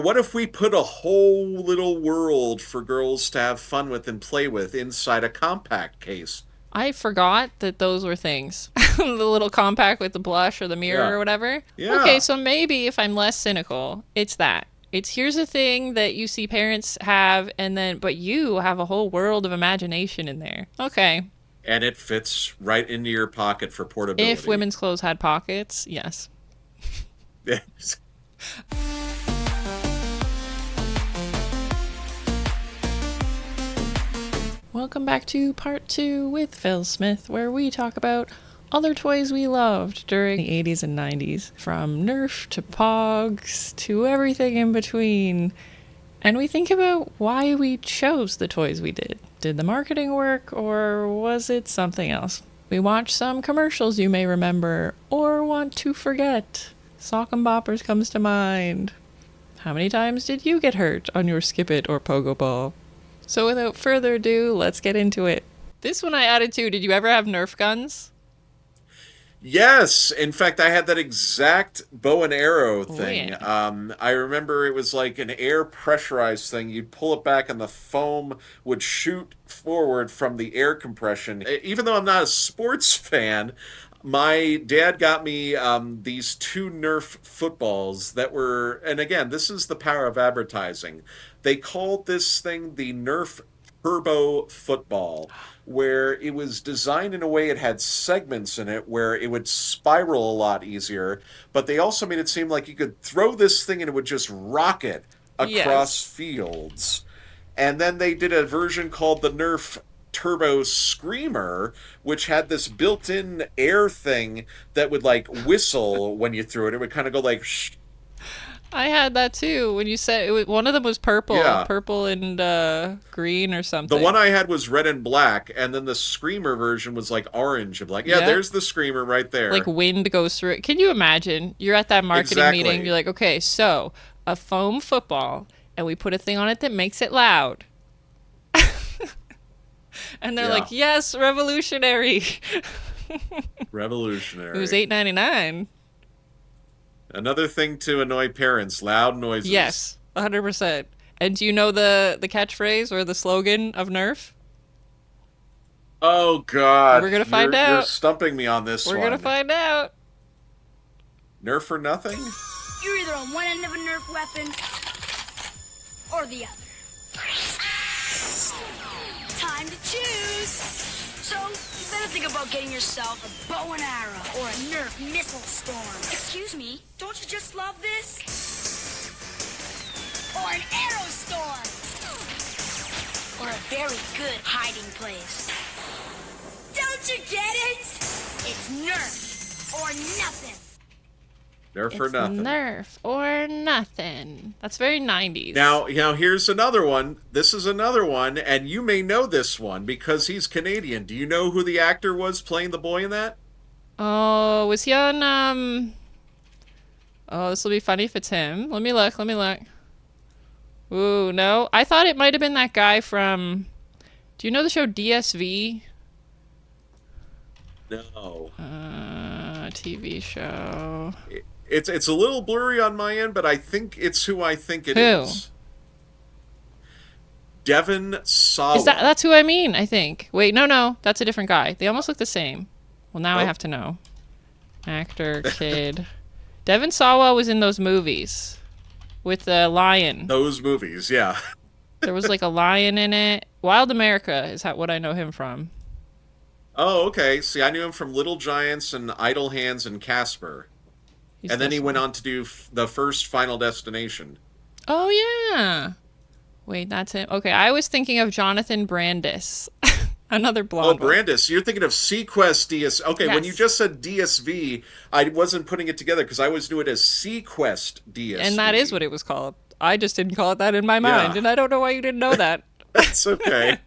What if we put a whole little world for girls to have fun with and play with inside a compact case? I forgot that those were things. The little compact with the blush or the mirror Yeah. or whatever. Okay, Yeah. so maybe if I'm less cynical, it's that. It's here's a thing that you see parents have, and then, but you have a whole world of imagination in there. Okay. And it fits right into your pocket for If portability. women's clothes had pockets, yes. Welcome back to part two with Phil Smith, where we talk about other toys we loved during the 80s and 90s, from Nerf to Pogs to everything in between. And we think about why we chose the toys we did. Did the marketing work, or was it something else? We watched some commercials you may remember or want to forget. Sock and Boppers comes to mind. How many times did you get hurt on your Skip It or Pogo ball? So without further ado, let's get into it. This one I added too. Did you ever have Nerf guns? Yes, in fact, I had that exact bow and arrow Oh thing. yeah. I remember it was like an air pressurized thing. You'd pull it back, and the foam would shoot forward from the air compression. Even though I'm not a sports fan, my dad got me these two Nerf footballs that were, and again, this is the power of advertising. They called this thing the Nerf Turbo Football, where it was designed in a way it had segments in it where it would spiral a lot easier, but they also made it seem like you could throw this thing and it would just rocket across Yes. fields. And then they did a version called the Nerf Turbo Screamer, which had this built-in air thing that would like whistle when you threw it. It would kind of go like, shh. I had that too. When you said it was, one of them was purple, Yeah. purple and green or The one something. I had was red and black, and then the Screamer version was like orange. I'm like, yeah, Yep. there's the Screamer right Like there. wind goes through it. Can you imagine? You're at that marketing meeting. Exactly. You're like, okay, so a foam football, and we put a thing on it that makes it loud. And they're Yeah. like, yes, revolutionary. It was Revolutionary. $8.99. Another thing to annoy parents, loud noises. Yes, 100%. And do you know the catchphrase or the slogan of Nerf? Oh God, We're gonna find you're out. stumping me on this We're gonna one. find out. Nerf or nothing? You're either on one end of a Nerf weapon or the other. Time to choose. So, you better think about getting yourself a bow and arrow or a Nerf missile storm. Excuse me, don't you just love this? Or an arrow storm. Or a very good hiding place. Don't you get it? It's Nerf or nothing. Nerf or It's nothing. Nerf or nothing. That's very 90s. Now here's another one. This is another one, and you may know this one because he's Canadian. Do you know who the actor was playing the boy in that? Oh, was he on Oh, this will be funny if it's him. Let me look. Ooh, no. I thought it might have been that guy from, do you know the show DSV? No. TV show. It's a little blurry on my end, but I think it's who I think it Who? is. Devon Is that Sawa. that's who I mean, I think. Wait, no, that's a different guy. They almost look the same. Well, now I Oh, have to know. Actor, kid. Devon Sawa was in those movies with the lion. those movies, yeah. There was like a lion in it. Wild America is what I know him from. Oh, okay. See, I knew him from Little Giants and Idle Hands and Casper. He's And then he this went one. on to do the first Final Destination. Oh yeah. Wait, that's him. Okay, I was thinking of Jonathan Brandis, another Oh, blonde one. Brandis, you're thinking of Sequest DS. Okay, when you Yes, just said DSV, I wasn't putting it together because I always knew it as Sequest and that is DSV. what it was called. I just didn't call it that in my mind, Yeah, and I don't know why you didn't know that. that's okay.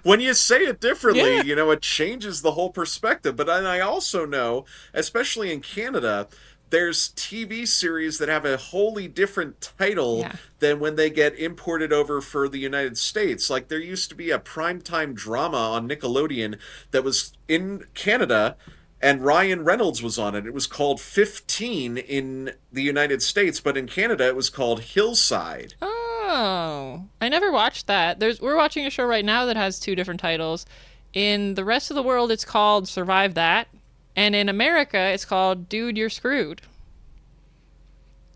When you say it differently, Yeah. it changes the whole perspective. But I also know, especially in Canada, there's TV series that have a wholly different title Yeah. than when they get imported over for the United States. Like there used to be a primetime drama on Nickelodeon that was in Canada and Ryan Reynolds was on it. It was called 15 in the United States, but in Canada it was called Hillside. Oh, I never watched that. We're watching a show right now that has two different titles. In the rest of the world, it's called Survive That, and in America, it's called Dude, You're Screwed.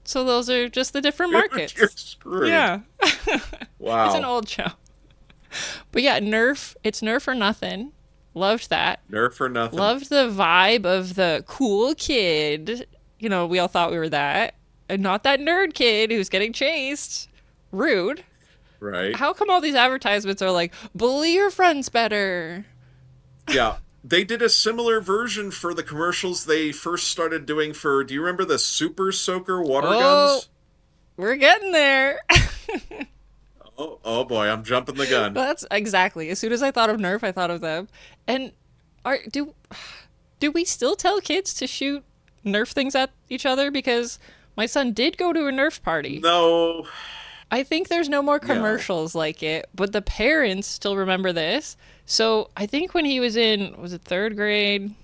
So those are just the different markets. You're screwed. Yeah. Wow. It's an old show. But yeah, Nerf, it's Nerf or nothing. Loved that. Nerf or nothing. Loved the vibe of the cool kid. You know, we all thought we were that. And not that nerd kid who's getting chased. Rude. Right. How come all these advertisements are like, bully your friends better? Yeah. They did a similar version for the commercials they first started doing for, do you remember the Super Soaker water guns? We're getting there. Oh boy, I'm jumping the gun. That's exactly. As soon as I thought of Nerf, I thought of them. And do we still tell kids to shoot Nerf things at each other? Because my son did go to a Nerf party. No. I think there's no more commercials like it, but the parents still remember this. So I think when he was in, was it third grade?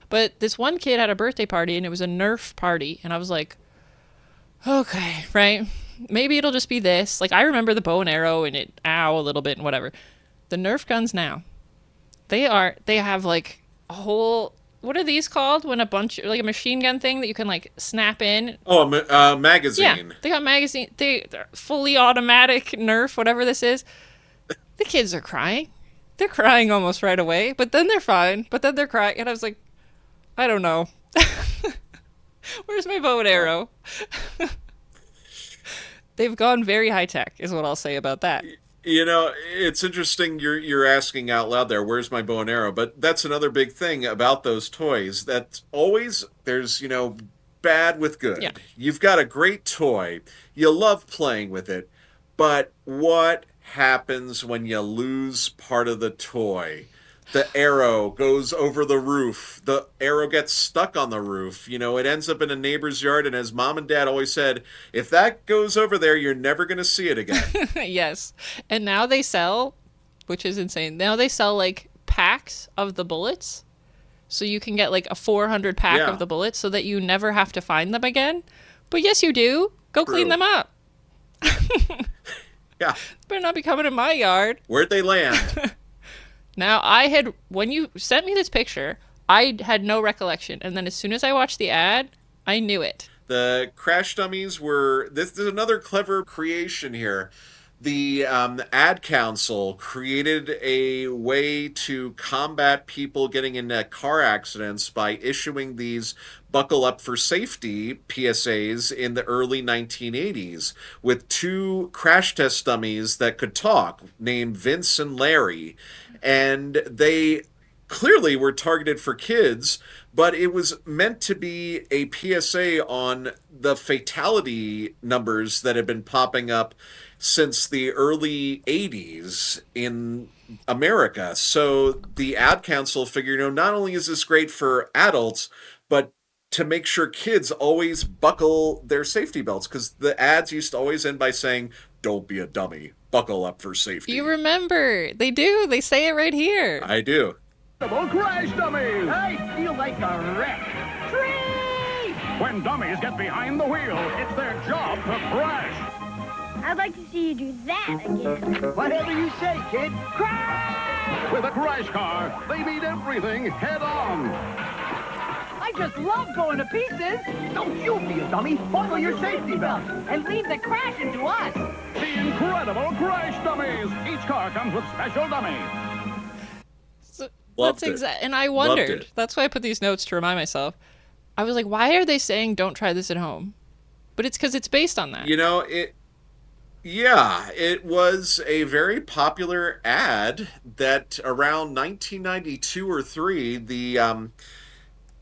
But this one kid had a birthday party and it was a Nerf party. And I was like, okay, right? Maybe it'll just be this. Like, I remember the bow and arrow and it, ow, a little bit and whatever. The Nerf guns now, they have like a whole, what are these called? When like a machine gun thing that you can like snap in. Oh, magazine. Yeah, they got magazine. They're fully automatic Nerf, whatever this is. The kids are crying. They're crying almost right away, but then they're fine. But then they're crying, and I was like, I don't know. Where's my bow and arrow? They've gone very high tech, is what I'll say about that. You know, it's interesting you're asking out loud there, where's my bow and arrow? But that's another big thing about those toys. That's always, there's, bad with good. Yeah. You've got a great toy. You love playing with it. But what happens when you lose part of the toy? The arrow goes over the roof. The arrow gets stuck on the roof. It ends up in a neighbor's yard. And as mom and dad always said, if that goes over there, you're never going to see it again. Yes. And now they sell, which is insane. Now they sell like packs of the bullets. So you can get like a 400 pack of the bullets so that you never have to find them again. But yes, you do. Go clean them up. Yeah. Better not be coming in my yard. Where'd they land? Now, when you sent me this picture, I had no recollection. And then as soon as I watched the ad, I knew it. The crash dummies were, this is another clever creation here. The ad council created a way to combat people getting into car accidents by issuing these buckle up for safety PSAs in the early 1980s with two crash test dummies that could talk named Vince and Larry. And they clearly were targeted for kids, but it was meant to be a PSA on the fatality numbers that had been popping up since the early 80s in America. So the ad council figured, not only is this great for adults, but to make sure kids always buckle their safety belts, because the ads used to always end by saying, don't be a dummy, buckle up for safety. You remember. They do. They say it right here. I do. Crash dummies! I feel like a wreck. Free! When dummies get behind the wheel, it's their job to crash. I'd like to see you do that again. Whatever you say, kid. Crash! With a crash car, they meet everything head on. I just love going to pieces. Don't you be a dummy. Buckle your safety belt and leave the crashing to us. The incredible Crash Dummies! Each car comes with special dummies. Loved it. And I wondered. That's why I put these notes to remind myself. I was like, why are they saying don't try this at home? But it's because it's based on that. It was a very popular ad that around 1992 or 3,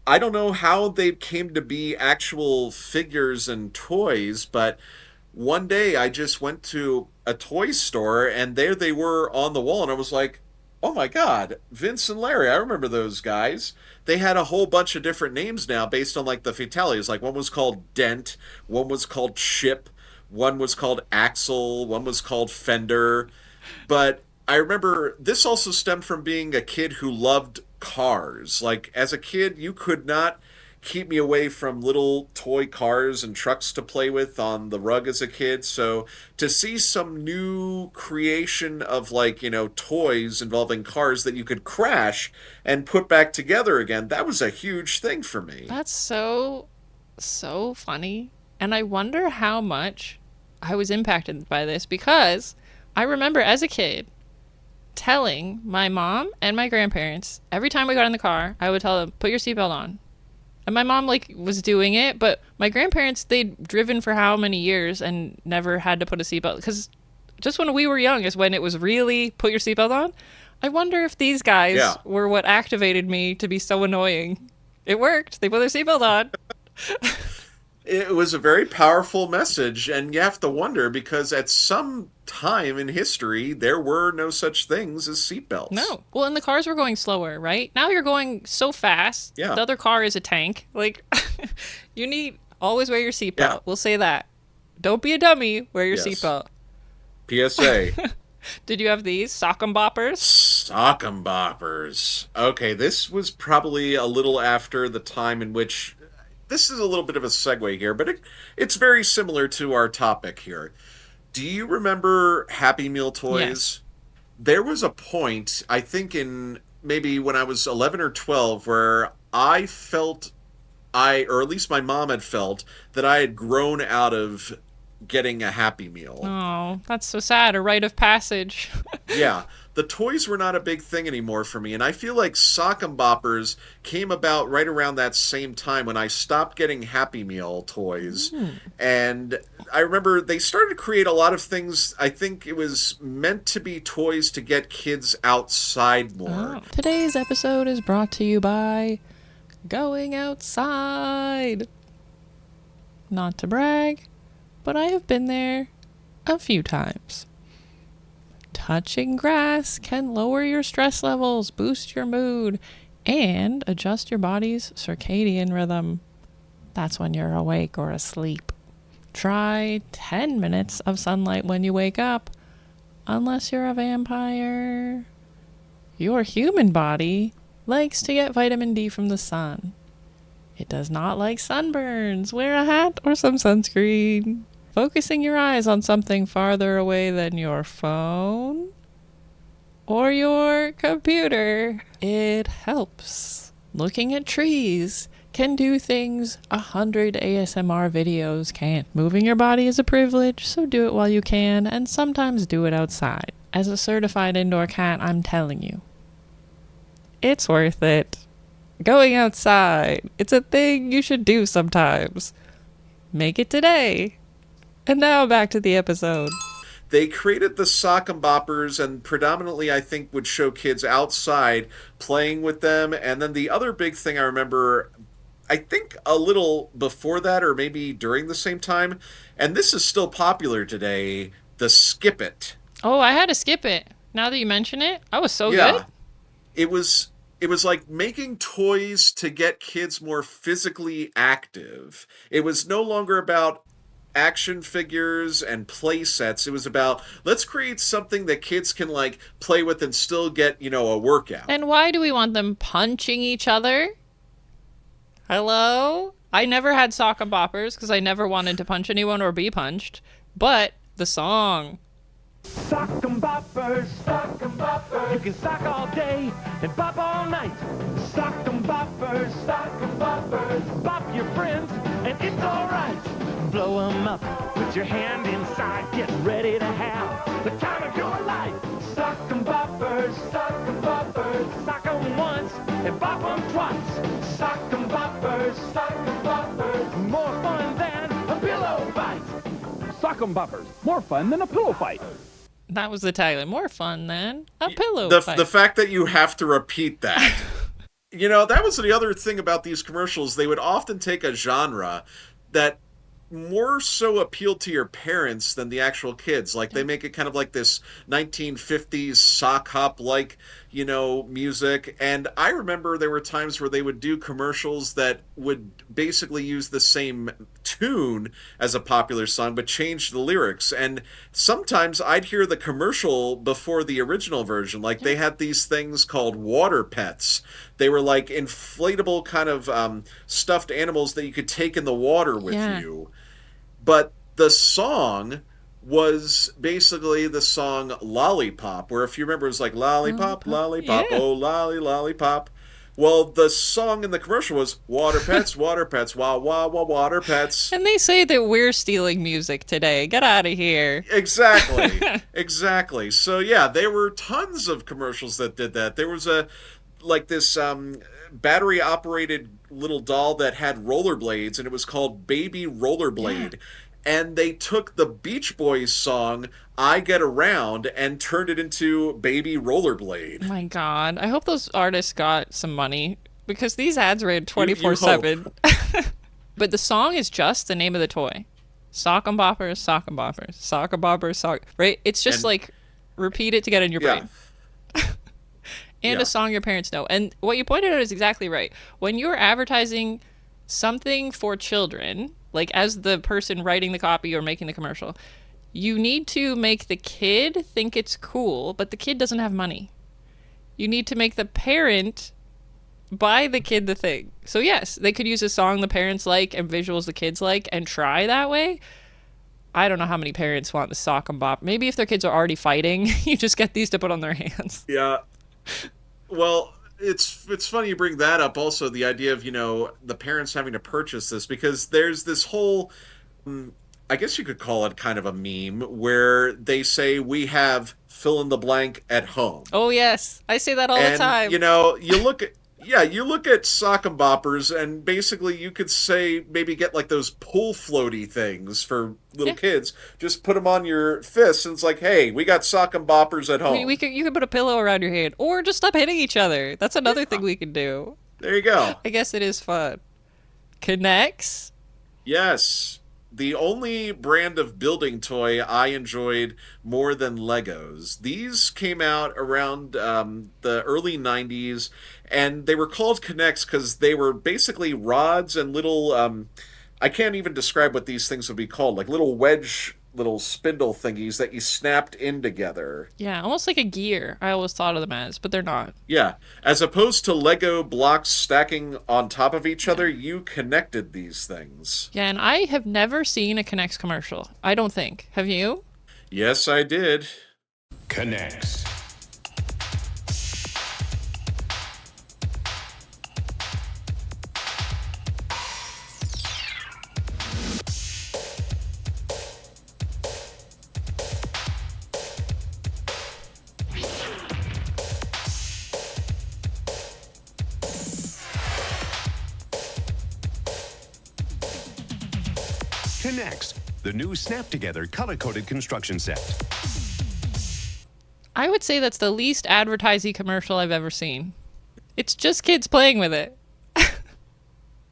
I don't know how they came to be actual figures and toys, but one day I just went to a toy store and there they were on the wall and I was like, oh my God, Vince and Larry, I remember those guys. They had a whole bunch of different names now based on like the fatalities. Like one was called Dent, one was called Chip, one was called Axle, one was called Fender. But I remember this also stemmed from being a kid who loved cars. Like, as a kid, you could not keep me away from little toy cars and trucks to play with on the rug as a kid. So to see some new creation of, like, toys involving cars that you could crash and put back together again, that was a huge thing for me. That's so, so funny. And I wonder how much I was impacted by this, because I remember as a kid telling my mom and my grandparents, every time we got in the car, I would tell them, put your seatbelt on. And my mom, like, was doing it, but my grandparents, they'd driven for how many years and never had to put a seatbelt. Because just when we were young is when it was really put your seatbelt on. I wonder if these guys were what activated me to be so annoying. It worked. They put their seatbelt on. It was a very powerful message, and you have to wonder, because at some time in history, there were no such things as seatbelts. No. Well, and the cars were going slower, right? Now you're going so fast. Yeah. The other car is a tank. Like, you need always wear your seatbelt. Yeah. We'll say that. Don't be a dummy. Wear your seatbelt. PSA. Did you have these? Sock'em Boppers? Sock'em Boppers. Okay, this was probably a little after the time in which... This is a little bit of a segue here, but it's very similar to our topic here. Do you remember Happy Meal toys? Yes. There was a point, I think in maybe when I was 11 or 12, where I felt, or at least my mom had felt, that I had grown out of getting a Happy Meal. Oh, that's so sad. A rite of passage. Yeah. The toys were not a big thing anymore for me, and I feel like Sock'em Boppers came about right around that same time when I stopped getting Happy Meal toys. And I remember they started to create a lot of things. I think it was meant to be toys to get kids outside more. Oh. Today's episode is brought to you by Going Outside. Not to brag, but I have been there a few times. Touching grass can lower your stress levels, boost your mood, and adjust your body's circadian rhythm. That's when you're awake or asleep. Try 10 minutes of sunlight when you wake up, unless you're a vampire. Your human body likes to get vitamin D from the sun. It does not like sunburns. Wear a hat or some sunscreen. Focusing your eyes on something farther away than your phone or your computer, it helps. Looking at trees can do things 100 ASMR videos can't. Moving your body is a privilege, so do it while you can, and sometimes do it outside. As a certified indoor cat, I'm telling you, it's worth it. Going outside, it's a thing you should do sometimes. Make it today. And now back to the episode. They created the Sock'em Boppers, and predominantly, I think, would show kids outside playing with them. And then the other big thing I remember, I think a little before that, or maybe during the same time, and this is still popular today, the Skip It. Oh, I had to skip it. Now that you mention it, I was so good. It was like making toys to get kids more physically active. It was no longer about action figures and play sets. It was about, let's create something that kids can, like, play with and still get, a workout. And why do we want them punching each other? Hello? I never had Sock'em Boppers because I never wanted to punch anyone or be punched. But the song. Sock'em Boppers, Sock'em Boppers. You can sock all day and bop all night. Sock'em Boppers, Sock'em Boppers. Bop your friends and it's alright. Blow 'em up with your hand inside. Get ready to have the time of your life. Sock'em Boppers, Sock'em Boppers. Sock 'em once and bop 'em twice. Sock'em Boppers, Sock'em Boppers. More fun than a pillow fight. Sock'em Boppers, more fun than a pillow fight. That was the tagline. More fun than a pillow fight. The fact that you have to repeat that. That was the other thing about these commercials. They would often take a genre that more so appealed to your parents than the actual kids. Like, they make it kind of like this 1950s sock hop, like, music. And I remember there were times where they would do commercials that would basically use the same tune as a popular song, but change the lyrics. And sometimes I'd hear the commercial before the original version. Like they had these things called water pets. They were like inflatable kind of stuffed animals that you could take in the water with you. But the song was basically the song Lollipop, where if you remember, it was like lollipop, lollipop, oh, lollipop. Well, the song in the commercial was water pets, wah, wah, wah, water pets. And they say that we're stealing music today. Get out of here. Exactly. Exactly. So, yeah, there were tons of commercials that did that. There was this battery operated little doll that had rollerblades, and it was called Baby Rollerblade. Yeah. And they took the Beach Boys song I Get Around and turned it into Baby Rollerblade. Oh my God. I hope those artists got some money, because these ads ran 24/7. But the song is just the name of the toy. Sock 'em boppers, sock 'em boppers, sock 'em boppers, sock. Right? It's just like repeat it to get in your brain. And a song your parents know. And what you pointed out is exactly right. When you're advertising something for children, like as the person writing the copy or making the commercial, you need to make the kid think it's cool, but the kid doesn't have money. You need to make the parent buy the kid the thing. So yes, they could use a song the parents like and visuals the kids like and try that way. I don't know how many parents want the sock and bop. Maybe if their kids are already fighting, you just get these to put on their hands. Yeah. Well, it's funny you bring that up also, the idea of, the parents having to purchase this, because there's this whole, I guess you could call it kind of a meme, where they say we have fill in the blank at home. Oh, yes. I say that all the time. You look at sock and boppers, and basically you could say maybe get like those pull floaty things for little kids. Just put them on your fists, and it's like, hey, we got sock and boppers at home. You could put a pillow around your head, or just stop hitting each other. That's another thing we can do. There you go. I guess it is fun. Connects? Yes. The only brand of building toy I enjoyed more than Legos. These came out around the early 90s, and they were called Connects because they were basically rods and little, I can't even describe what these things would be called, like little spindle thingies that you snapped in together. Yeah, almost like a gear. I always thought of them as, but they're not. Yeah, as opposed to Lego blocks stacking on top of each other, you connected these things. Yeah, and I have never seen a Connects commercial. I don't think. Have you? Yes, I did. Connects. Connects, the new snap-together color-coded construction set. I would say that's the least advertising commercial I've ever seen. It's just kids playing with it.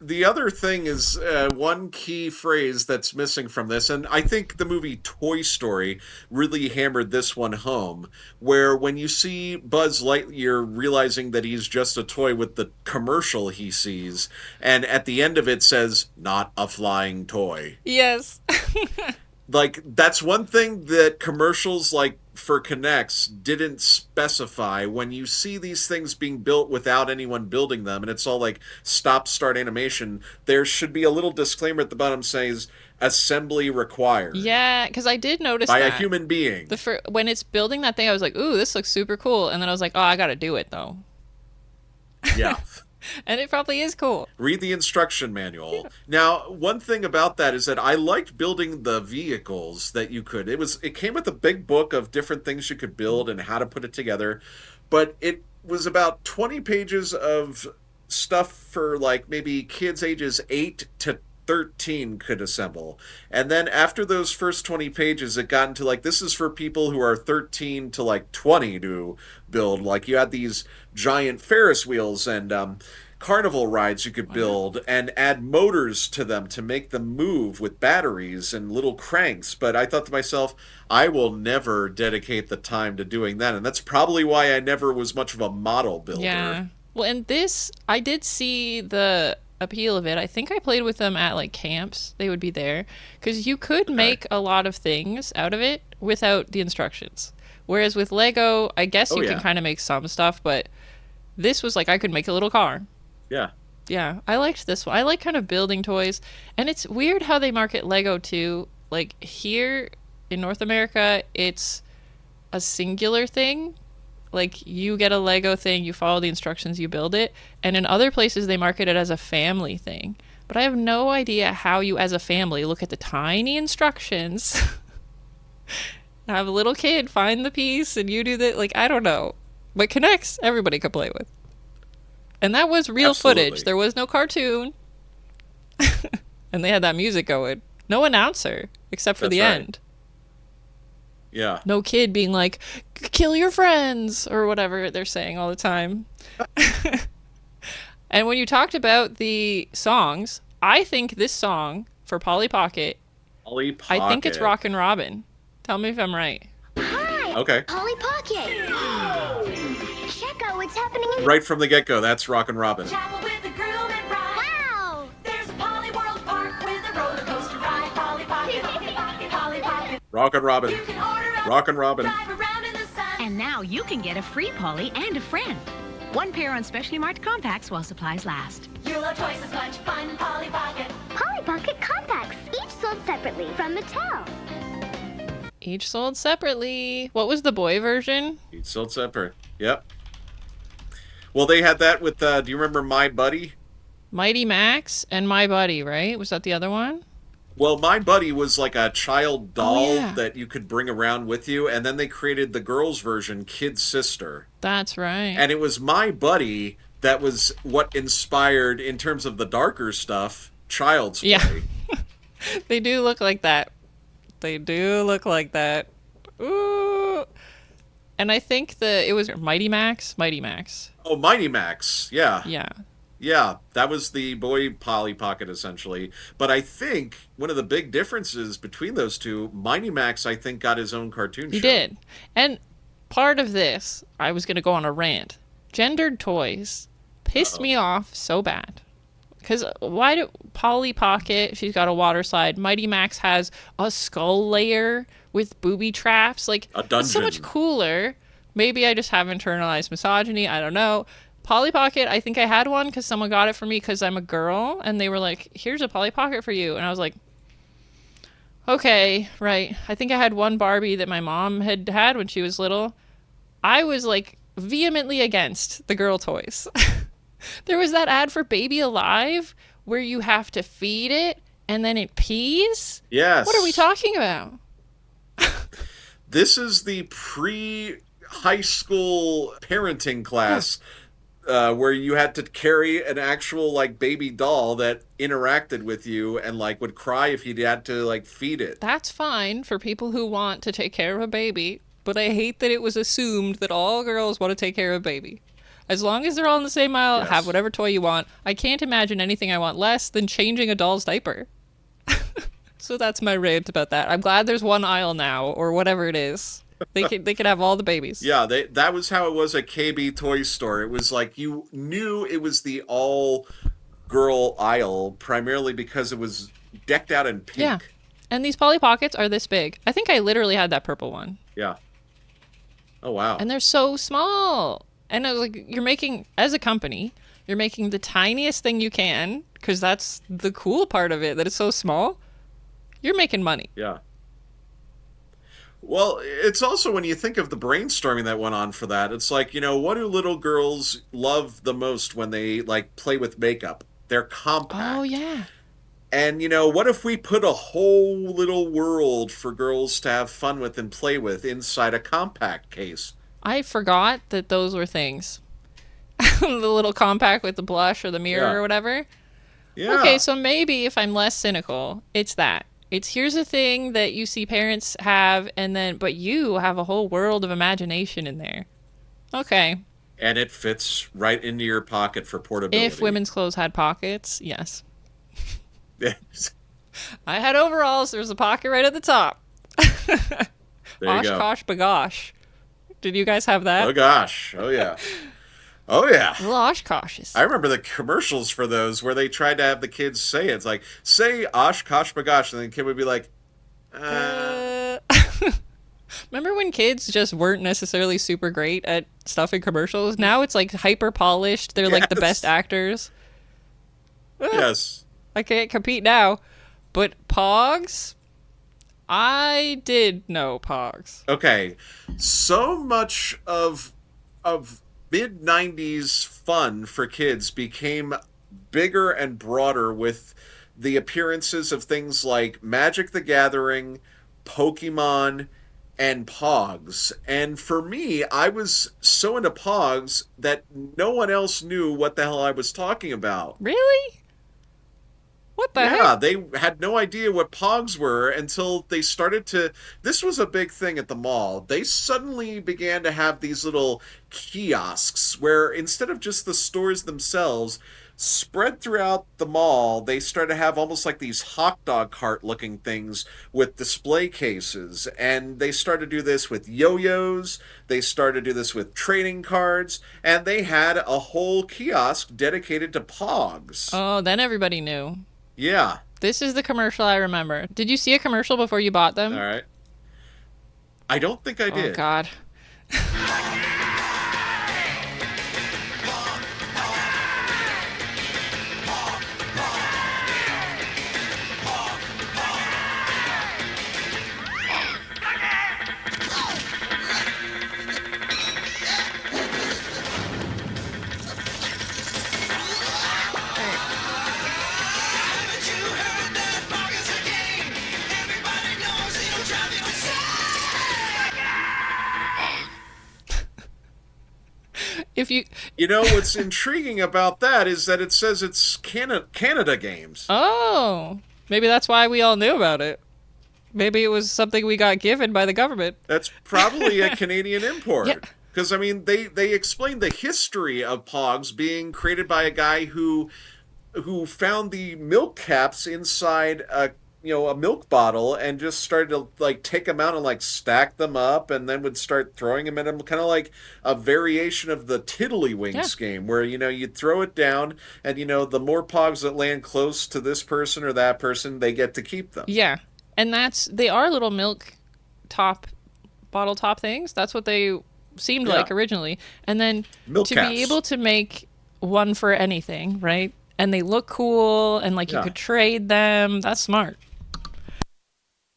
The other thing is one key phrase that's missing from this, and I think the movie Toy Story really hammered this one home, where when you see Buzz Lightyear realizing that he's just a toy with the commercial he sees, and at the end of it says, not a flying toy. Yes. Like, that's one thing that commercials like for Connects didn't specify. When you see these things being built without anyone building them, and it's all like stop-start animation, there should be a little disclaimer at the bottom says, assembly required. Yeah, because I did notice by that. a human being. When it's building that thing, I was like, ooh, this looks super cool. And then I was like, oh, I gotta do it, though. Yeah. And it probably is cool. Read the instruction manual. Now, one thing about that is that I liked building the vehicles that you could. It came with a big book of different things you could build and how to put it together, but it was about 20 pages of stuff for like maybe kids ages 8 to 13 could assemble. And then after those first 20 pages, it got into like, this is for people who are 13 to like 20 to build. Like you had these giant Ferris wheels and carnival rides you could build and add motors to them to make them move with batteries and little cranks. But I thought to myself, I will never dedicate the time to doing that. And that's probably why I never was much of a model builder. Yeah. Well, and this, I did see the appeal of it. I think I played with them at like camps. They would be there because you could make a lot of things out of it without the instructions. Whereas with Lego, I guess you can kind of make some stuff, but this was like I could make a little car. Yeah. Yeah, I liked this one. I like kind of building toys. And it's weird how they market Lego too. Like here in North America, it's a singular thing. Like you get a Lego thing, you follow the instructions, you build it. And in other places, they market it as a family thing. But I have no idea how you as a family look at the tiny instructions, have a little kid find the piece, and you do that. Like, I don't know. But Connects, everybody could play with. And that was real footage. There was no cartoon. And they had that music going. No announcer, except for the end. Yeah. No kid being like, kill your friends, or whatever they're saying all the time. And when you talked about the songs, I think this song for Polly Pocket, I think it's Rockin' Robin. Tell me if I'm right. Hi. Okay. Polly Pocket. Check out what's happening in Right from the get-go, that's Rockin' Robin. Travel with the groom and bride. Wow. There's a Polly World Park with a roller coaster ride. Polly Pocket, Polly Pocket, Polly Pocket. Rockin' Robin. You can order a Rockin' Robin. drive around in the sun. And now you can get a free Polly and a friend. One pair on specially marked compacts while supplies last. You'll have twice as much fun in Polly Pocket. Polly Pocket compacts, each sold separately from Mattel. Each sold separately. What was the boy version? Each sold separate. Yep. Well, they had that with, do you remember My Buddy? Mighty Max and My Buddy, right? Was that the other one? Well, My Buddy was like a child doll yeah. that you could bring around with you, and then they created the girls' version, Kid Sister. That's right. And it was My Buddy that was what inspired, in terms of the darker stuff, Child's Play. Yeah. They do look like that. They do look like that. Ooh. And I think it was Mighty Max? Mighty Max. Oh, Mighty Max. Yeah. Yeah. Yeah, that was the boy Polly Pocket, essentially. But I think one of the big differences between those two, Mighty Max, I think, got his own cartoon show. He did. And part of this, I was going to go on a rant. Gendered toys pissed me off so bad. Because why do Polly Pocket, she's got a water slide. Mighty Max has a skull layer with booby traps. Like, a dungeon. It's so much cooler. Maybe I just have internalized misogyny. I don't know. Polly Pocket, I think I had one because someone got it for me because I'm a girl. And they were like, here's a Polly Pocket for you. And I was like, okay, right. I think I had one Barbie that my mom had when she was little. I was like vehemently against the girl toys. There was that ad for Baby Alive where you have to feed it and then it pees. Yes. What are we talking about? This is the pre-high school parenting class where you had to carry an actual like baby doll that interacted with you and like would cry if you had to like feed it. That's fine for people who want to take care of a baby, but I hate that it was assumed that all girls want to take care of a baby. As long as they're all in the same aisle, Yes. have whatever toy you want. I can't imagine anything I want less than changing a doll's diaper. So that's my rant about that. I'm glad there's one aisle now, or whatever it is. They could have all the babies. Yeah, that was how it was at KB Toy Store. It was like you knew it was the all-girl aisle primarily because it was decked out in pink. Yeah. And these Polly Pockets are this big. I think I literally had that purple one. Yeah. Oh, wow. And they're so small. And I was like, you're making, as a company, you're making the tiniest thing you can, because that's the cool part of it, that it's so small. You're making money. Yeah. Well, it's also when you think of the brainstorming that went on for that, it's like, you know, what do little girls love the most when they, like, play with makeup? They're compact. Oh, yeah. And, you know, what if we put a whole little world for girls to have fun with and play with inside a compact case? I forgot that those were things. The little compact with the blush or the mirror or whatever. Yeah. Okay, so maybe if I'm less cynical, it's that. It's here's a thing that you see parents have, and then but you have a whole world of imagination in there. Okay, And it fits right into your pocket for portability. If women's clothes had pockets, yes. There I had overalls. There was a pocket right at the top. you go. Oshkosh bagosh. Did you guys have that? Oh gosh. Oh yeah. Oh yeah. Little Oshkoshes. I remember the commercials for those where they tried to have the kids say it. It's like, say Oshkosh bagosh, and then the kid would be like, Remember when kids just weren't necessarily super great at stuff in commercials? Now it's like hyper polished. They're like the Yes. best actors. yes. I can't compete now. But Pogs? I did know Pogs. Okay. So much of mid 90s fun for kids became bigger and broader with the appearances of things like Magic the Gathering, Pokemon, and Pogs. And for me, I was so into Pogs that no one else knew what the hell I was talking about. Really? What the Yeah, heck? they had no idea what Pogs were until they started to. This was a big thing at the mall. They suddenly began to have these little kiosks where instead of just the stores themselves, spread throughout the mall, they started to have almost like these hot dog cart looking things with display cases. And they started to do this with yo yo's, they started to do this with trading cards, and they had a whole kiosk dedicated to Pogs. Oh, then everybody knew. Yeah. This is the commercial I remember. Did you see a commercial before you bought them? All right. I don't think I Oh, did. God. If you... You know what's intriguing about that is that it says it's Canada games. Oh, maybe that's why we all knew about it. Maybe it was something we got given by the government. That's probably a Canadian import. Yeah. Because I mean, they explained the history of Pogs being created by a guy who found the milk caps inside a milk bottle and just started to like take them out and like stack them up and then would start throwing them at them, kind of like a variation of the Tiddlywinks game where you'd throw it down and the more Pogs that land close to this person or that person, they get to keep them. Yeah. And they are little milk bottle top things. That's what they seemed like originally. And then Milk to caps. be able to make one for anything, right? And they look cool and like you could trade them. That's smart.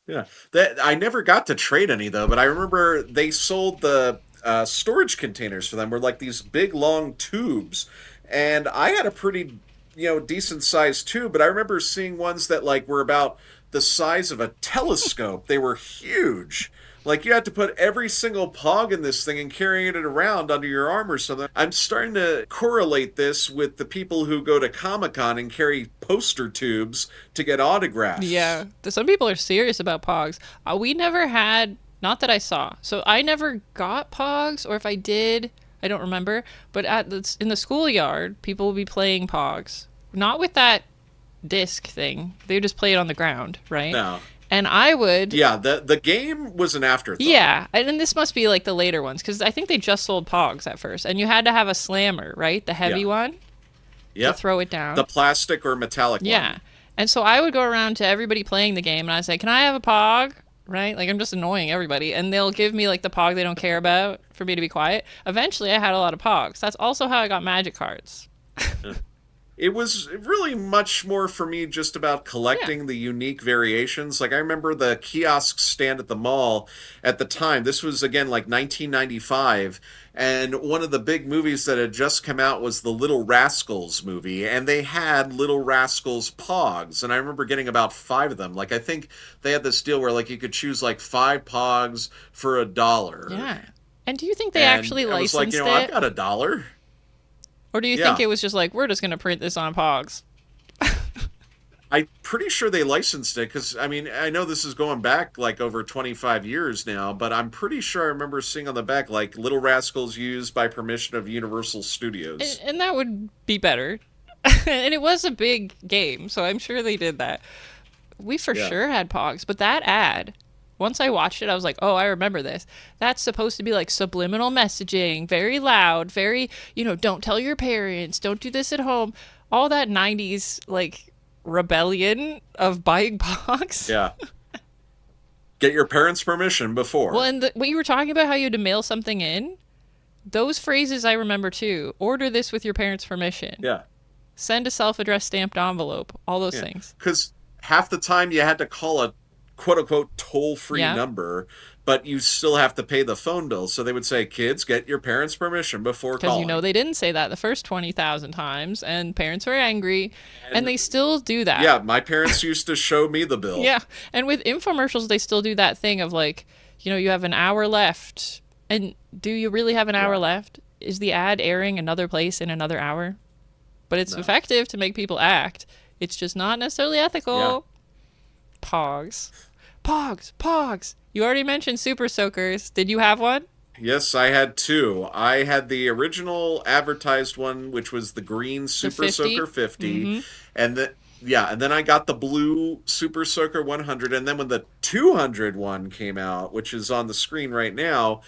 Yeah, that I never got to trade any though, but I remember they sold the storage containers for them. Were like these big long tubes, and I had a pretty decent sized tube, but I remember seeing ones that like were about the size of a telescope. They were huge. Like you had to put every single Pog in this thing and carrying it around under your arm or something. I'm starting to correlate this with the people who go to Comic-Con and carry poster tubes to get autographs. Yeah. Some people are serious about Pogs. We never had, not that I saw. So I never got Pogs, or if I did, I don't remember. But in the schoolyard, people would be playing Pogs. Not with that disc thing. They would just play it on the ground, right? No. And I would... Yeah, the game was an afterthought. Yeah, and then this must be like the later ones, because I think they just sold Pogs at first. And you had to have a slammer, right? The heavy one? Yep. To throw it down. The plastic or metallic one. Yeah. And so I would go around to everybody playing the game, and I'd say, can I have a Pog? Right? Like, I'm just annoying everybody. And they'll give me, like, the Pog they don't care about for me to be quiet. Eventually, I had a lot of Pogs. That's also how I got Magic cards. It was really much more for me just about collecting the unique variations. Like I remember the kiosk stand at the mall at the time. This was again like 1995, and one of the big movies that had just come out was the Little Rascals movie, and they had Little Rascals Pogs, and I remember getting about 5 of them. Like I think they had this deal where like you could choose like 5 Pogs for $1. Yeah. And do you think they actually licensed I was like, I've got $1. Or do you think it was just like, we're just going to print this on Pogs? I'm pretty sure they licensed it because I mean I know this is going back like over 25 years now, but I'm pretty sure I remember seeing on the back like Little Rascals used by permission of Universal Studios. And that would be better. And it was a big game, so I'm sure they did that. We for Yeah. sure had Pogs, but that ad, once I watched it, I was like, oh, I remember this. That's supposed to be like subliminal messaging, very loud, very, don't tell your parents, don't do this at home. All that 90s, like, rebellion of buying Pogs. Yeah. Get your parents' permission before. Well, and what you were talking about, how you had to mail something in, those phrases I remember too. Order this with your parents' permission. Yeah. Send a self-addressed stamped envelope. All those things. Because half the time you had to call a quote-unquote toll-free Yeah. number, but you still have to pay the phone bill. So they would say, kids, get your parents' permission before Because calling. they didn't say that the first 20,000 times, and parents were angry, and they still do that. Yeah, my parents used to show me the bill. Yeah, and with infomercials, they still do that thing of like, you have an hour left, and do you really have an hour left? Is the ad airing another place in another hour? But it's effective to make people act. It's just not necessarily ethical. Yeah. Pogs. Pogs. You already mentioned Super Soakers. Did you have one? Yes, I had two. I had the original advertised one, which was the green Super 50? Soaker 50, and then I got the blue Super Soaker 100, and then when the 200 one came out, which is on the screen right now,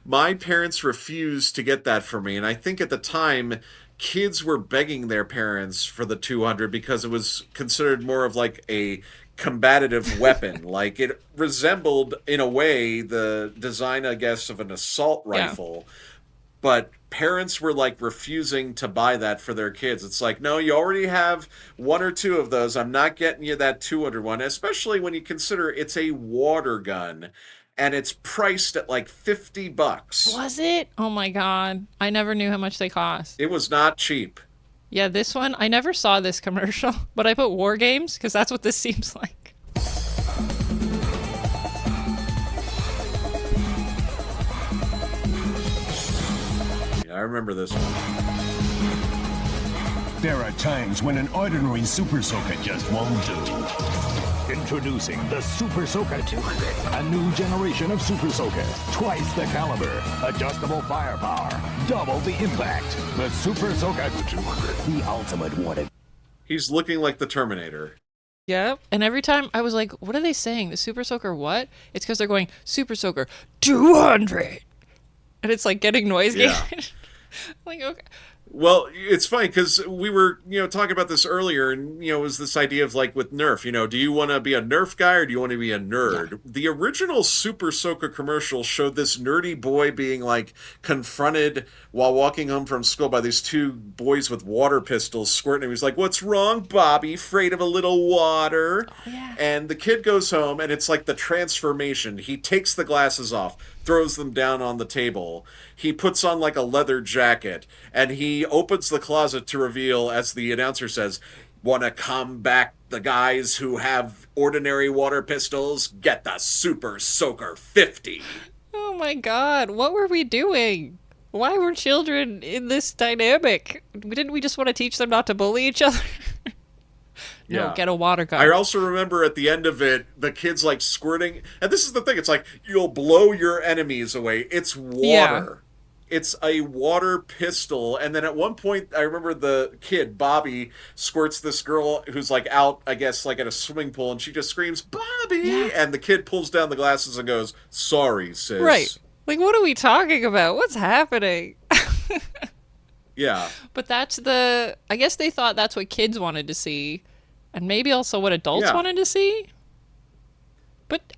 my parents refused to get that for me, and I think at the time kids were begging their parents for the 200 because it was considered more of like a combative weapon. Like it resembled in a way the design, I guess, of an assault rifle. But parents were like refusing to buy that for their kids. It's like, no, you already have one or two of those. I'm not getting you that 200 one, especially when you consider it's a water gun and it's priced at like $50. Was it? Oh my god. I never knew how much they cost. It was not cheap. Yeah, this one, I never saw this commercial, but I put War Games because that's what this seems like. Yeah, I remember this one. There are times when an ordinary Super Soaker just won't do. Introducing the Super Soaker 200, a new generation of Super Soaker. Twice the caliber, adjustable firepower, double the impact. The Super Soaker 200, the ultimate water. He's looking like the Terminator. Yep. And every time I was like, what are they saying? The Super Soaker what? It's because they're going, Super Soaker 200. And it's like getting noise Yeah. gate. Like, okay. Well, it's funny because we were, talking about this earlier, and, it was this idea of like with Nerf, do you want to be a Nerf guy or do you want to be a nerd? Yeah. The original Super Soaker commercial showed this nerdy boy being like confronted while walking home from school by these two boys with water pistols squirting him. He's like, "What's wrong, Bobby? Afraid of a little water?" Oh, yeah. And the kid goes home and it's like the transformation. He takes the glasses off, throws them down on the table. He puts on like a leather jacket and he opens the closet to reveal, as the announcer says, "Want to combat the guys who have ordinary water pistols? Get the Super Soaker 50. Oh my god, what were we doing? Why were children in this dynamic? Didn't we just want to teach them not to bully each other? No, Yeah. Get a water gun. I also remember at the end of it, the kids like squirting. And this is the thing. It's like, you'll blow your enemies away. It's water. Yeah. It's a water pistol. And then at one point, I remember the kid, Bobby, squirts this girl who's like out, I guess, like at a swimming pool. And she just screams, "Bobby!" Yeah. And the kid pulls down the glasses and goes, "Sorry, sis." Right. Like, what are we talking about? What's happening? Yeah. But I guess they thought that's what kids wanted to see. And maybe also what adults wanted to see. But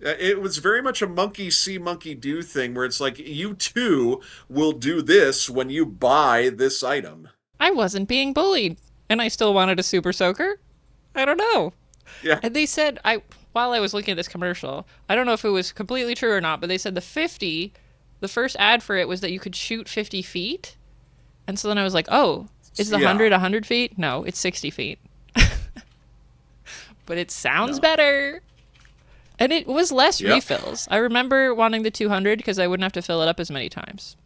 it was very much a monkey see, monkey do thing where it's like, you too will do this when you buy this item. I wasn't being bullied. And I still wanted a Super Soaker. I don't know. Yeah. And they said, while I was looking at this commercial, I don't know if it was completely true or not, but they said the first ad for it was that you could shoot 50 feet. And so then I was like, oh, is the 100 feet? No, it's 60 feet. But it sounds better. And it was less refills. I remember wanting the 200 because I wouldn't have to fill it up as many times.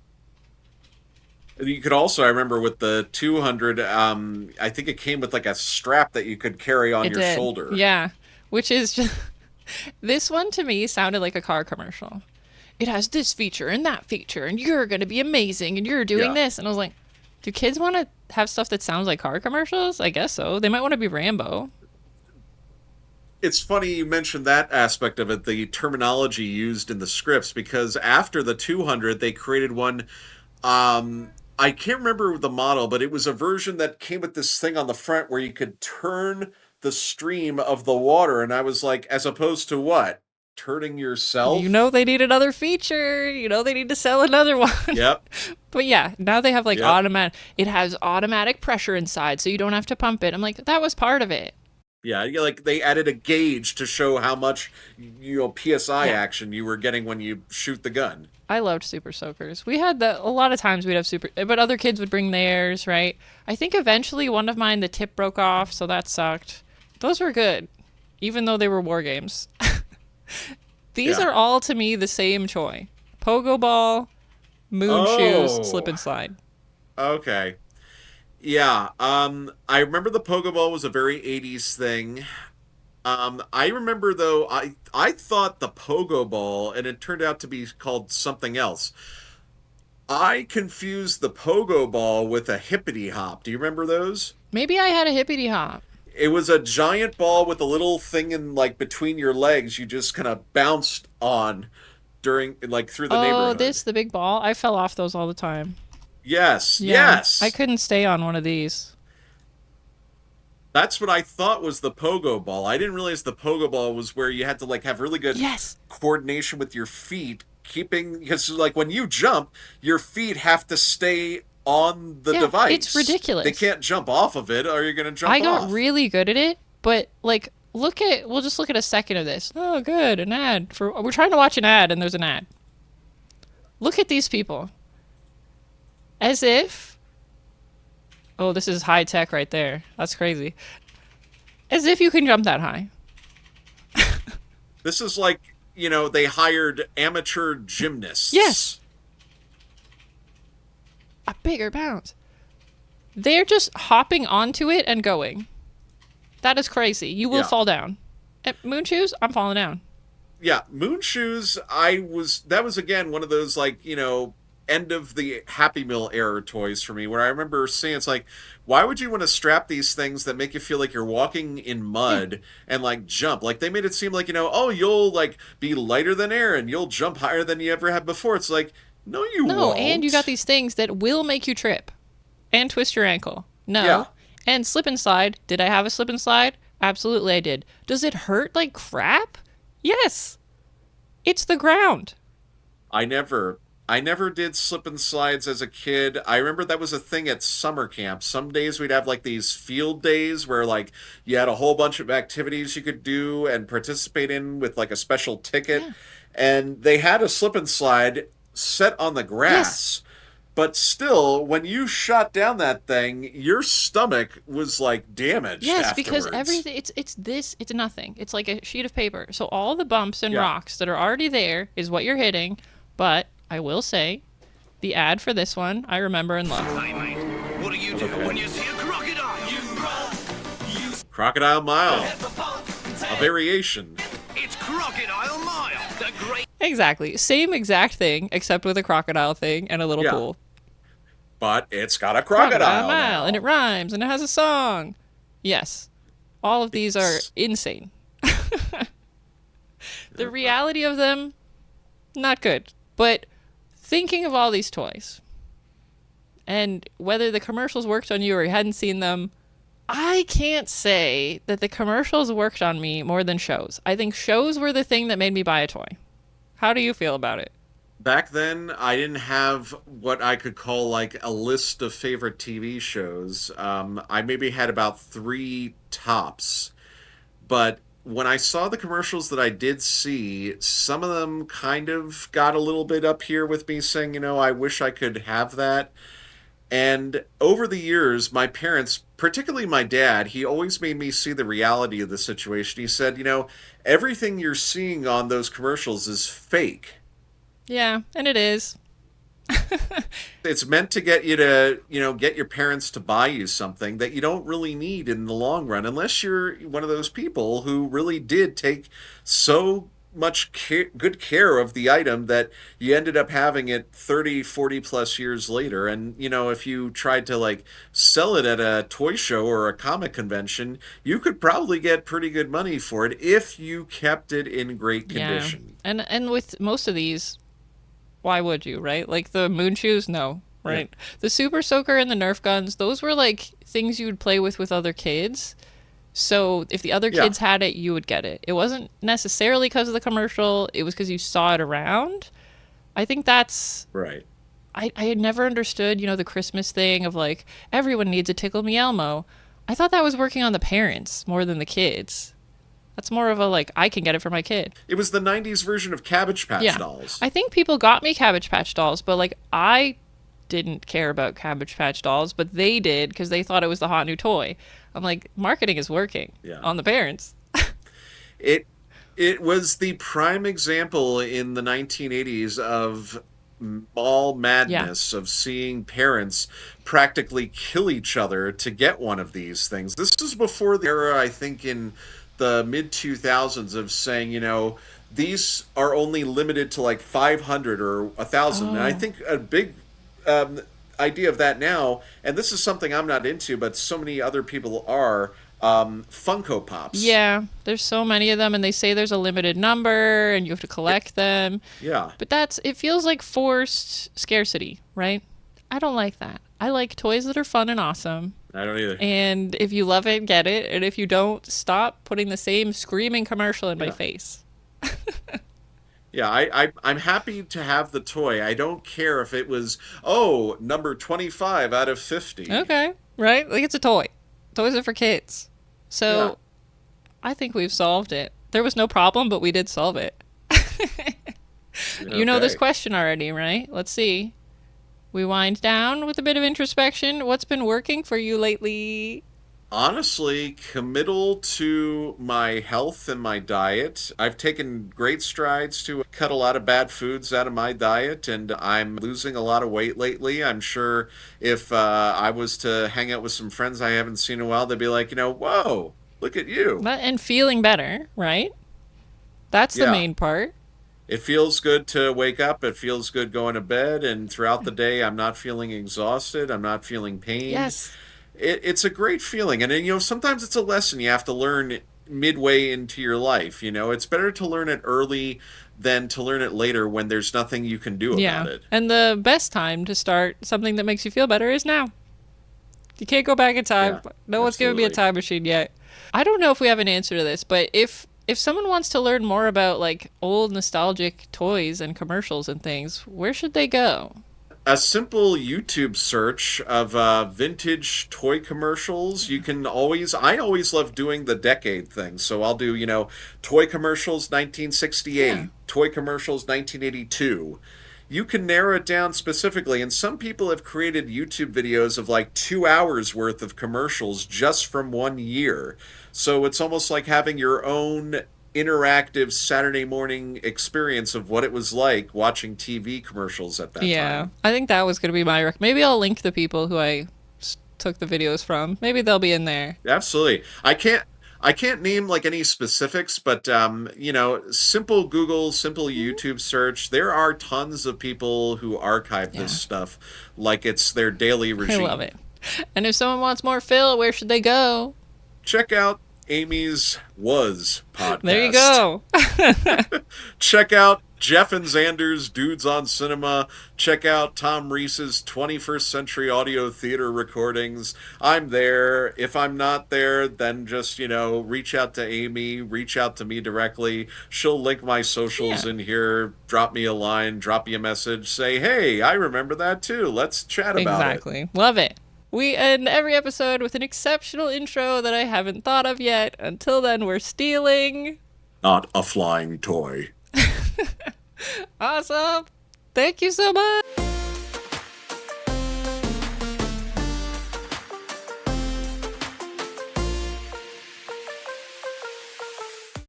You could also, I remember with the 200, I think it came with like a strap that you could carry on It your did. shoulder. Yeah. Which is just, this one to me sounded like a car commercial. It has this feature and that feature, and you're going to be amazing, and you're doing Yeah. this. And I was like, do kids want to have stuff that sounds like car commercials? I guess so. They might want to be Rambo. It's funny you mentioned that aspect of it, the terminology used in the scripts, because after the 200, they created one. I can't remember the model, but it was a version that came with this thing on the front where you could turn the stream of the water. And I was like, as opposed to what? Turning You know yourself? they need another feature. You know they need to sell another one. Yep. But yeah, now they have like Yep. automatic. It has automatic pressure inside, so you don't have to pump it. I'm like, that was part of it. Yeah, like they added a gauge to show how much PSI Yeah. action you were getting when you shoot the gun. I loved Super Soakers. We had a lot of times we'd have super, but other kids would bring theirs, right? I think eventually one of mine, the tip broke off, so that sucked. Those were good, even though they were war games. These Yeah. are all to me the same toy: pogo ball, moon shoes, slip and slide. Okay. Yeah, I remember the Pogo Ball was a very 80s thing. I remember though, I thought the Pogo Ball, and it turned out to be called something else. I confused the Pogo Ball with a hippity hop. Do you remember those? Maybe I had a hippity hop. It was a giant ball with a little thing in like between your legs. You just kind of bounced on during like through the Oh, neighborhood. the big ball. I fell off those all the time. Yes, Yeah, yes. I couldn't stay on one of these. That's what I thought was the pogo ball. I didn't realize the pogo ball was where you had to like have really good Yes. coordination with your feet, keeping because like when you jump, your feet have to stay on the Yeah, device. it's ridiculous. They can't jump off of it, or you're gonna jump I got off. really good at it, but like, we'll just look at a second of this. Oh, good, an ad we're trying to watch an ad, and there's an ad. Look at these people. As if, oh, this is high tech right there. That's crazy. As if you can jump that high. This is like they hired amateur gymnasts. Yes. A bigger bounce. They're just hopping onto it and going. That is crazy. You will Yeah. fall down. At moon shoes, I'm falling down. Yeah, moon shoes. That was again one of those like end of the Happy Meal era toys for me, where I remember saying it's like, why would you want to strap these things that make you feel like you're walking in mud and like jump? Like they made it seem like oh, you'll like be lighter than air and you'll jump higher than you ever had before. It's like no, you No, won't. and you got these things that will make you trip and twist your ankle. No. Yeah. And slip and slide. Did I have a slip and slide? Absolutely I did. Does it hurt like crap? Yes. It's the ground. I never did slip and slides as a kid. I remember that was a thing at summer camp. Some days we'd have like these field days where like you had a whole bunch of activities you could do and participate in with like a special ticket. Yeah. And they had a slip and slide set on the grass. But still, when you shot down that thing, your stomach was like damaged Yes, because afterwards. everything it's nothing. It's like a sheet of paper. So all the bumps and Yeah. rocks that are already there is what you're hitting, but I will say the ad for this one I remember and love. Hey, mate, what do you do Okay. when you see a crocodile? You run. Crocodile Mile, a variation. It's Crocodile Mile, the great. Exactly. Same exact thing except with a crocodile thing and a little Yeah. pool. But it's got a crocodile Mile now. and it rhymes and it has a song. Yes. All of these are insane. The reality of them, not good. But thinking of all these toys and whether the commercials worked on you or you hadn't seen them, I can't say that the commercials worked on me more than shows. I think shows were the thing that made me buy a toy. How do you feel about it? Back then, I didn't have what I could call like a list of favorite TV shows. I maybe had about three tops. But when I saw the commercials that I did see, some of them kind of got a little bit up here with me saying, I wish I could have that. And over the years, my parents, particularly my dad, he always made me see the reality of the situation. He said, everything you're seeing on those commercials is fake. Yeah, and it is. It's meant to get you to, get your parents to buy you something that you don't really need in the long run, unless you're one of those people who really did take so much good care of the item that you ended up having it 30, 40 plus years later. And, if you tried to like sell it at a toy show or a comic convention, you could probably get pretty good money for it if you kept it in great condition. Yeah. And with most of these, why would you, right? Like the moon shoes, no, right? Yeah. The Super Soaker and the Nerf guns, those were like things you would play with other kids. So if the other kids had it, you would get it. It wasn't necessarily because of the commercial. It was because you saw it around. I think that's... Right. I had never understood, the Christmas thing of like, everyone needs a Tickle Me Elmo. I thought that was working on the parents more than the kids. That's more of a, like, I can get it for my kid. It was the 90s version of Cabbage Patch Dolls. I think people got me Cabbage Patch Dolls, but, like, I didn't care about Cabbage Patch Dolls, but they did because they thought it was the hot new toy. I'm like, marketing is working on the parents. It was the prime example in the 1980s of mall madness, of seeing parents practically kill each other to get one of these things. This is before the era, I think, in the mid 2000s of saying, these are only limited to like 500 or 1,000. And I think a big idea of that now, and this is something I'm not into, but so many other people are, Funko Pops. Yeah, there's so many of them, and they say there's a limited number, and you have to collect them. Yeah. But it feels like forced scarcity, right? I don't like that. I like toys that are fun and awesome. I don't either. And if you love it, get it. And if you don't, stop putting the same screaming commercial in my face. Yeah, I'm happy to have the toy. I don't care if it was, number 25 out of 50. Okay, right? Like, it's a toy. Toys are for kids. So, I think we've solved it. There was no problem, but we did solve it. You know this question already, right? Let's see. We wind down with a bit of introspection. What's been working for you lately? Honestly, committal to my health and my diet. I've taken great strides to cut a lot of bad foods out of my diet, and I'm losing a lot of weight lately. I'm sure if I was to hang out with some friends I haven't seen in a while, they'd be like, whoa, look at you. And feeling better, right? That's the main part. It feels good to wake up. It feels good going to bed. And throughout the day, I'm not feeling exhausted. I'm not feeling pain. Yes. It's a great feeling. And, sometimes it's a lesson you have to learn midway into your life. It's better to learn it early than to learn it later when there's nothing you can do about it. And the best time to start something that makes you feel better is now. You can't go back in time. No one's given me a time machine yet. I don't know if we have an answer to this, but if someone wants to learn more about like old nostalgic toys and commercials and things, where should they go? A simple YouTube search of vintage toy commercials. I always love doing the decade thing. So I'll do, toy commercials 1968, toy commercials 1982. You can narrow it down specifically, and some people have created YouTube videos of like 2 hours worth of commercials just from 1 year. So it's almost like having your own interactive Saturday morning experience of what it was like watching TV commercials at that time. I think that was going to be my maybe I'll link the people who I took the videos from. Maybe they'll be in there. Absolutely. I can't name like any specifics, but simple Google, simple YouTube search. There are tons of people who archive this stuff like it's their daily regime. I love it. And if someone wants more Phil, where should they go? Check out Amy's Was podcast. There you go. Check out Jeff and Xander's Dudes on Cinema. Check out Tom Reese's 21st Century Audio Theater recordings. I'm there. If I'm not there, then just, reach out to Amy, reach out to me directly. She'll link my socials in here, drop me a line, drop me a message, say, hey, I remember that too. Let's chat about it. Exactly. Love it. We end every episode with an exceptional intro that I haven't thought of yet. Until then, we're stealing. Not a flying toy. Awesome. Thank you so much.